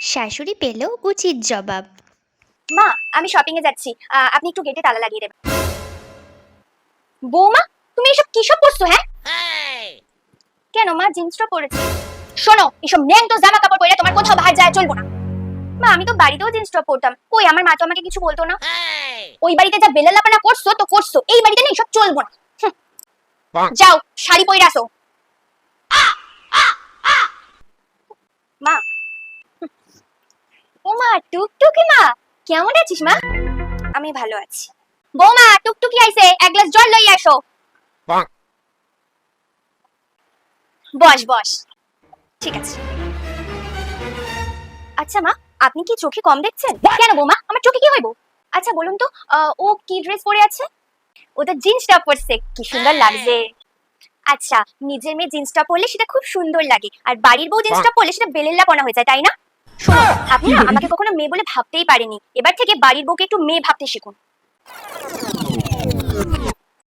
শাশুড়ি পেল উচিত জবাব। মা, আমি শপিং এ যাচ্ছি, আপনি একটু গেটে তালা লাগিয়ে দেবেন। বৌমা, তুমি এসব কি সব করছো? হ্যাঁ, কেন মা? জিন্স টপ পরেছি। শোনো, এসব ন্যাংটো জামা কাপড় পরে তোমার কোথাও বাইরে যায় চলবো না। মা, আমি তো বাড়িতেও জিন্স টপ পরতাম, কই আমার মা তো আমাকে কিছু বলতো না। ওই বাড়িতে যা বেলালাপানা করছো তো করছো, এই বাড়িতে না এসব চলবো না। যাও শাড়ি পরে আসো। মা, ও মা, টুকটুকি মা, কেমন আছিস মা? আমি ভালো আছি। বৌমা, টুকটুকি আইছে, এক গ্লাস জল লই আসো। বস বস। ঠিক আছে। আচ্ছা মা, আপনি কি চোখে কম দেখছেন? কেন বৌমা, আমার চোখে কি হইব? আচ্ছা বলুন তো, ও কি ড্রেস পরে আছে? ও তো জিন্স টপ পরছে, কি সুন্দর লাগছে। আচ্ছা, নিজের মেয়ে জিন্স টপ পরলে সেটা খুব সুন্দর লাগে, আর বাড়ির বউ জিন্স টপ পরলে সেটা বেলেল্লাপনা হয়ে যায়, তাই না? শোনো, আপনি না আমাকে কখনো মেয়ে বলে ভাবতেই পারেনি, এবার থেকে বাড়ির বউকে একটু মেয়ে ভাবতে শিখুন।